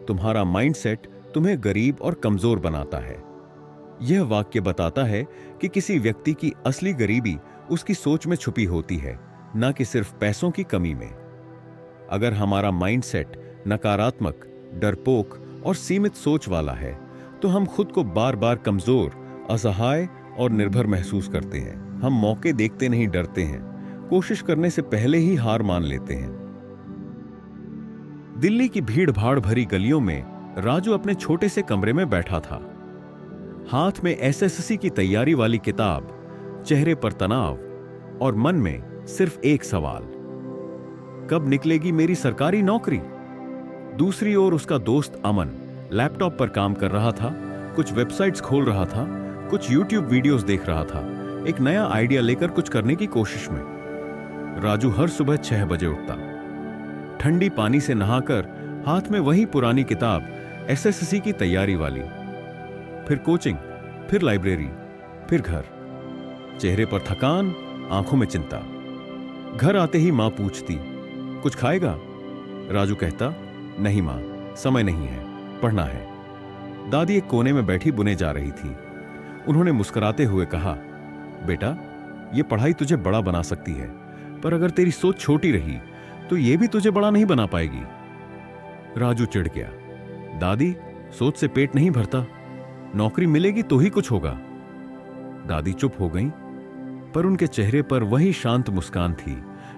तुम्हारा माइंडसेट तुम्हें गरीब और कमजोर बनाता है। यह वाक्य बताता है कि किसी व्यक्ति की असली गरीबी उसकी सोच में छुपी होती है, न कि सिर्फ पैसों की कमी में। अगर हमारा माइंडसेट नकारात्मक, डरपोक और सीमित सोच वाला है, तो हम खुद को बार बार कमजोर, असहाय और निर्भर महसूस करते हैं। हम मौके देखते नहीं, डरते हैं, कोशिश करने से पहले ही हार मान लेते हैं। दिल्ली की भीड़ भाड़ भरी गलियों में राजू अपने छोटे से कमरे में बैठा था। हाथ में एसएससी की तैयारी वाली किताब, चेहरे पर तनाव और मन में सिर्फ एक सवाल, कब निकलेगी मेरी सरकारी नौकरी। दूसरी ओर उसका दोस्त अमन लैपटॉप पर काम कर रहा था, कुछ वेबसाइट्स खोल रहा था, कुछ यूट्यूब वीडियोस देख रहा था, एक नया आइडिया लेकर कुछ करने की कोशिश में। राजू हर सुबह 6 बजे उठता, ठंडी पानी से नहाकर हाथ में वही पुरानी किताब, एसएससी की तैयारी वाली, फिर कोचिंग, फिर लाइब्रेरी, फिर घर। चेहरे पर थकान, आंखों में चिंता। घर आते ही मां पूछती, कुछ खाएगा? राजू कहता, नहीं मां, समय नहीं है, पढ़ना है। दादी एक कोने में बैठी बुने जा रही थी। उन्होंने मुस्कुराते हुए कहा, बेटा, यह पढ़ाई तुझे बड़ा बना सकती है, पर अगर तेरी सोच छोटी रही तो यह भी तुझे बड़ा नहीं बना पाएगी। राजू चिढ़ गया, दादी, सोच से पेट नहीं भरता, नौकरी मिलेगी तो ही कुछ होगा। दादी चुप हो गईं, पर उनके चेहरे पर वही शांत मुस्कान थी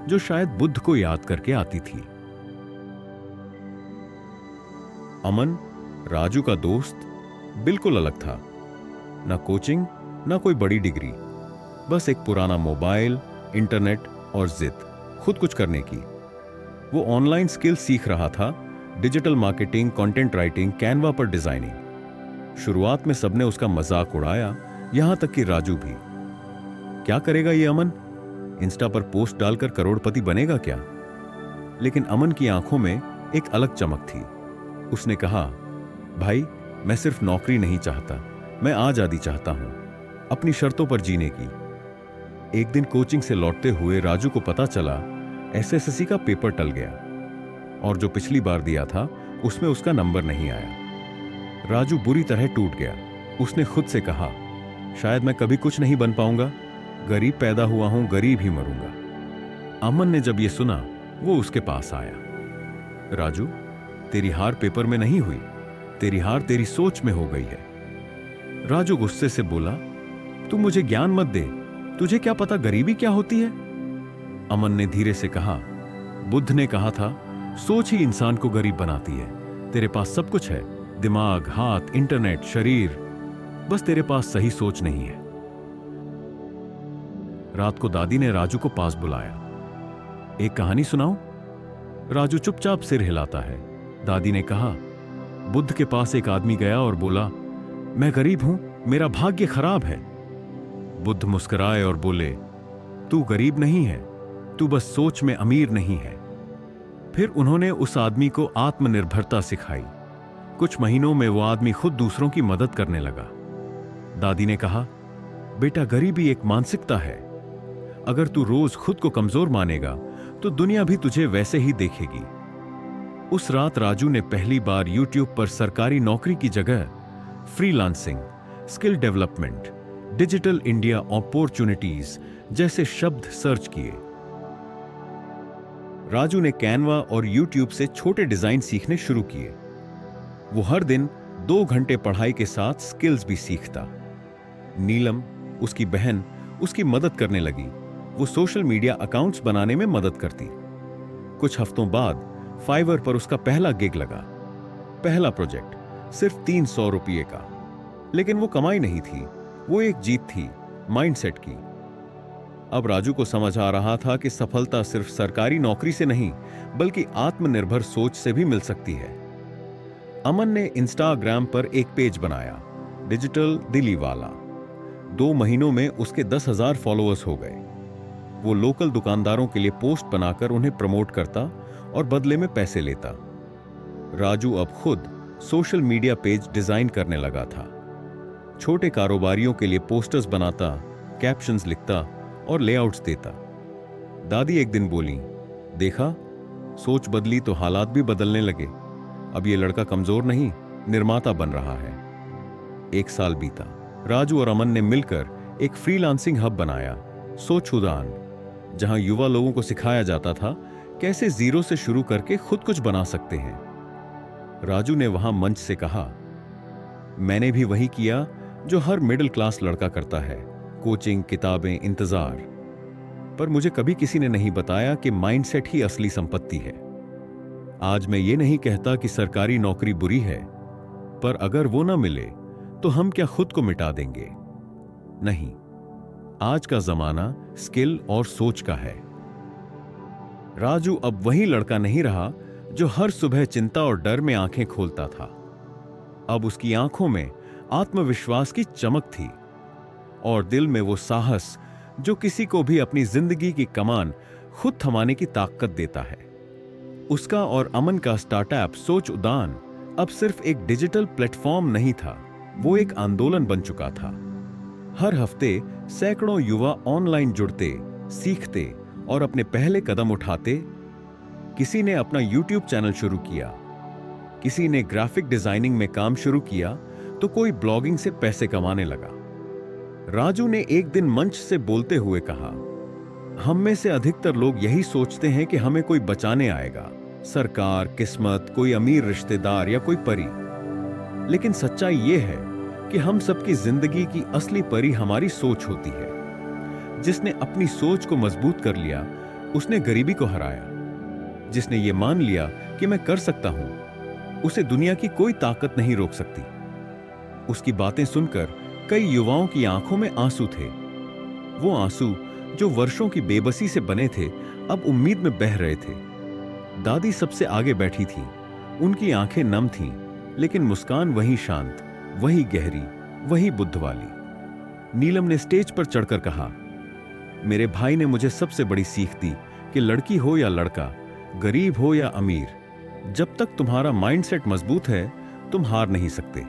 जो शायद बुद्ध को याद करके आती थी। अमन, राजू का दोस्त, बिल्कुल अलग था। ना कोचिंग, ना कोई बड़ी डिग्री, बस एक पुराना मोबाइल, इंटरनेट और जिद खुद कुछ करने की। वो ऑनलाइन स्किल सीख रहा था, digital marketing, content writing, Canva पर डिजाइनिंग। शुरुआत में सबने उसका मजाक उड़ाया, यहां तक कि राजू भी। क्या करेगा ये अमन? इंस्टा पर पोस्ट डालकर करोड़पति बनेगा क्या? लेकिन अमन की आंखों में एक अलग चमक थी। उसने कहा, भाई, मैं सिर्फ नौकरी नहीं चाहता, मैं आजादी चाहता हूं, अपनी शर्तों पर जीने की। एक दिन कोचिंग से लौटते हुए राजू को पता चला एसएससी का पेपर टल गया, और जो पिछली बार दिया था उसमें उसका नंबर नहीं आया। राजू बुरी तरह टूट गया। उसने खुद से कहा, शायद मैं कभी कुछ नहीं बन पाऊंगा, गरीब पैदा हुआ हूं, गरीब ही मरूंगा। अमन ने जब यह सुना, वो उसके पास आया। राजू, तेरी हार पेपर में नहीं हुई, तेरी हार तेरी सोच में हो गई है। राजू गुस्से से बोला, तू मुझे ज्ञान मत दे, तुझे क्या पता गरीबी क्या होती है? अमन ने धीरे से कहा, बुद्ध ने कहा था, सोच ही इंसान को गरीब बनाती है। तेरे पास सब कुछ है, दिमाग, हाथ, इंटरनेट, शरीर, बस तेरे पास सही सोच नहीं है। रात को दादी ने राजू को पास बुलाया। एक कहानी सुनाऊं? राजू चुपचाप सिर हिलाता है। दादी ने कहा, बुद्ध के पास एक आदमी गया और बोला, मैं गरीब हूं, मेरा भाग्य खराब है। बुद्ध मुस्कुराए और बोले, तू गरीब नहीं है, तू बस सोच में अमीर नहीं है। फिर उन्होंने उस आदमी को आत्मनिर्भरता सिखाई। कुछ महीनों में वो आदमी खुद दूसरों की मदद करने लगा। दादी ने कहा, बेटा, गरीबी एक मानसिकता है। अगर तू रोज खुद को कमजोर मानेगा तो दुनिया भी तुझे वैसे ही देखेगी। उस रात राजू ने पहली बार यूट्यूब पर सरकारी नौकरी की जगह freelancing, skill development, digital India opportunities जैसे शब्द सर्च किए। राजू ने कैनवा और यूट्यूब से छोटे डिजाइन सीखने शुरू किए। वो हर दिन 2 घंटे पढ़ाई के साथ स्किल्स भी सीखता। नीलम, उसकी बहन, उसकी मदद करने लगी। वो सोशल मीडिया अकाउंट्स बनाने में मदद करती। कुछ हफ्तों बाद फाइवर पर उसका पहला गिग लगा। पहला प्रोजेक्ट सिर्फ 300 रुपये का। लेकिन वो कमाई नहीं थी, वो एक जीत थी, माइंडसेट की। अब राजू को समझ आ रहा था कि सफलता सिर्फ सरकारी नौकरी से नहीं, बल्कि आत्मनिर्भर सोच से भी मिल सकती है। अमन ने इंस्टाग्राम पर एक पेज बनाया, डिजिटल दिल्ली वाला। 2 महीनों में उसके 10,000 फॉलोअर्स हो गए। वो लोकल दुकानदारों के लिए पोस्ट बनाकर उन्हें प्रमोट करता और बदले में पैसे लेता। राजू अब खुद सोशल मीडिया पेज डिजाइन करने लगा था। छोटे कारोबारियों के लिए पोस्टर्स बनाता, कैप्शंस लिखता और लेआउट्स देता। दादी एक दिन बोली, देखा, सोच बदली तो हालात भी बदलने लगे। अब ये लड़का कमजोर नहीं, निर्माता बन रहा है। 1 साल बीता। राजू और अमन ने मिलकर एक फ्रीलांसिंग हब बनाया, सोच उदान, जहां युवा लोगों को सिखाया जाता था कैसे जीरो से शुरू करके खुद कुछ बना सकते हैं। राजू ने वहां मंच से कहा, मैंने भी वही किया जो हर मिडिल क्लास लड़का करता है, कोचिंग, किताबें, इंतजार। पर मुझे कभी किसी ने नहीं बताया कि माइंडसेट ही असली संपत्ति है। आज मैं ये नहीं कहता कि सरकारी नौकरी बुरी है, पर अगर वो ना मिले तो हम क्या खुद को मिटा देंगे? नहीं, आज का जमाना स्किल और सोच का है। राजू अब वही लड़का नहीं रहा जो हर सुबह चिंता और डर में आंखें खोलता था। अब उसकी आंखों में आत्मविश्वास की चमक थी और दिल में वो साहस जो किसी को भी अपनी जिंदगी की कमान खुद थमाने की ताकत देता है। उसका और अमन का स्टार्टअप सोच उदान अब सिर्फ एक डिजिटल प्लेटफॉर्म नहीं था, वो एक आंदोलन बन चुका था। हर हफ्ते सैकड़ों युवा ऑनलाइन जुड़ते, सीखते और अपने पहले कदम उठाते। किसी ने अपना यूट्यूब चैनल शुरू किया, किसी ने ग्राफिक डिजाइनिंग में काम शुरू किया, तो कोई ब्लॉगिंग से पैसे कमाने लगा। राजू ने एक दिन मंच से बोलते हुए कहा, हम में से अधिकतर लोग यही सोचते हैं कि हमें कोई बचाने आएगा, सरकार, किस्मत, कोई अमीर रिश्तेदार या कोई परी। लेकिन सच्चाई यह है कि हम सबकी जिंदगी की असली परी हमारी सोच होती है। जिसने अपनी सोच को मजबूत कर लिया, उसने गरीबी को हराया। जिसने ये मान लिया कि मैं कर सकता हूं, उसे दुनिया की कोई ताकत नहीं रोक सकती। उसकी बातें सुनकर कई युवाओं की आंखों में आंसू थे। वो आंसू जो वर्षों की बेबसी से बने थे, अब उम्मीद में बह रहे थे। दादी सबसे आगे बैठी थी, उनकी आंखें नम थीं, लेकिन मुस्कान वही शांत, वही गहरी, वही बुद्ध वाली। नीलम ने स्टेज पर चढ़कर कहा, मेरे भाई ने मुझे सबसे बड़ी सीख दी कि लड़की हो या लड़का, गरीब हो या अमीर, जब तक तुम्हारा माइंडसेट मजबूत है, तुम हार नहीं सकते।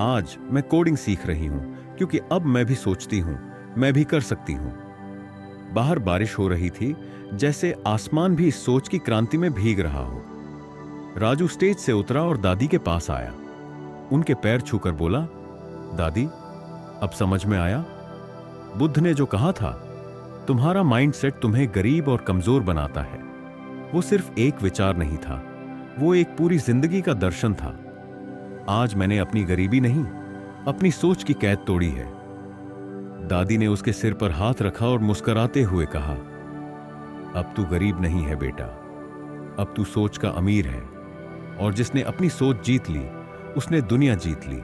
आज मैं कोडिंग सीख रही हूं क्योंकि अब मैं भी सोचती हूं, मैं भी कर सकती हूं। बाहर बारिश हो रही थी, जैसे आसमान भी इस सोच की क्रांति में भीग रहा हो। राजू स्टेज से उतरा और दादी के पास आया। उनके पैर छूकर बोला, दादी, अब समझ में आया? बुद्ध ने जो कहा था, तुम्हारा माइंडसेट तुम्हें गरीब और कमजोर बनाता है, वो सिर्फ एक विचार नहीं था, वो एक पूरी जिंदगी का दर्शन था। आज मैंने अपनी गरीबी नहीं, अपनी सोच की कैद तोड़ी है। दादी ने उसके सिर पर हाथ रखा और मुस्कुराते हुए कहा, अब तू गरीब नहीं है बेटा, अब तू सोच का अमीर है, और जिसने अपनी सोच जीत ली, उसने दुनिया जीत ली।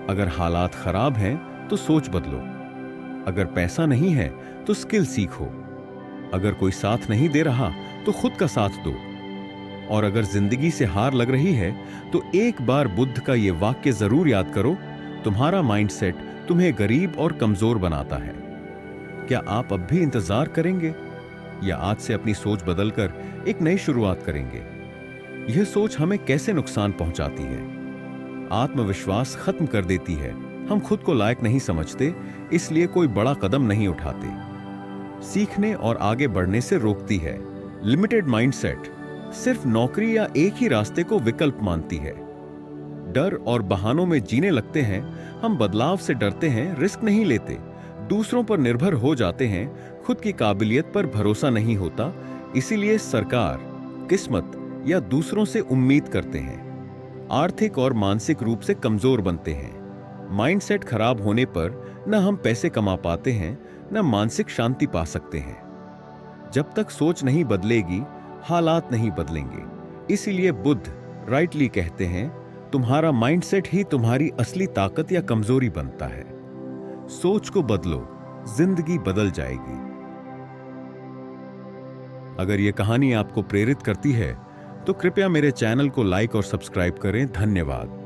अगर हालात खराब हैं तो सोच बदलो, अगर पैसा नहीं है तो स्किल सीखो, अगर कोई साथ नहीं दे रहा तो खुद का साथ दो, और अगर जिंदगी से हार लग रही है तो एक बार बुद्ध का यह वाक्य जरूर याद करो, तुम्हारा माइंडसेट तुम्हें गरीब और कमजोर बनाता है। क्या आप अब भी इंतजार करेंगे या आज से अपनी सोच बदलकर एक नई शुरुआत करेंगे? यह सोच हमें कैसे नुकसान पहुंचाती है? आत्मविश्वास खत्म कर देती है, हम खुद को लायक नहीं समझते, इसलिए कोई बड़ा कदम नहीं उठाते, सीखने और आगे बढ़ने से रोकती है। लिमिटेड माइंडसेट सिर्फ नौकरी या एक ही रास्ते को विकल्प मानती है। डर और बहानों में जीने लगते हैं, हम बदलाव से डरते हैं, रिस्क नहीं लेते, दूसरों पर निर्भर हो जाते हैं, खुद की काबिलियत पर भरोसा नहीं होता, इसीलिए सरकार, किस्मत या दूसरों से उम्मीद करते हैं। आर्थिक और मानसिक रूप से कमजोर बनते हैं। माइंडसेट खराब होने पर न हम पैसे कमा पाते हैं, न मानसिक शांति पा सकते हैं। जब तक सोच नहीं बदलेगी, हालात नहीं बदलेंगे। इसीलिए बुद्ध राइटली कहते हैं, तुम्हारा माइंडसेट ही तुम्हारी असली ताकत या कमजोरी बनता है। सोच को बदलो, जिंदगी बदल जाएगी। अगर यह कहानी आपको प्रेरित करती है तो कृपया मेरे चैनल को लाइक और सब्सक्राइब करें। धन्यवाद।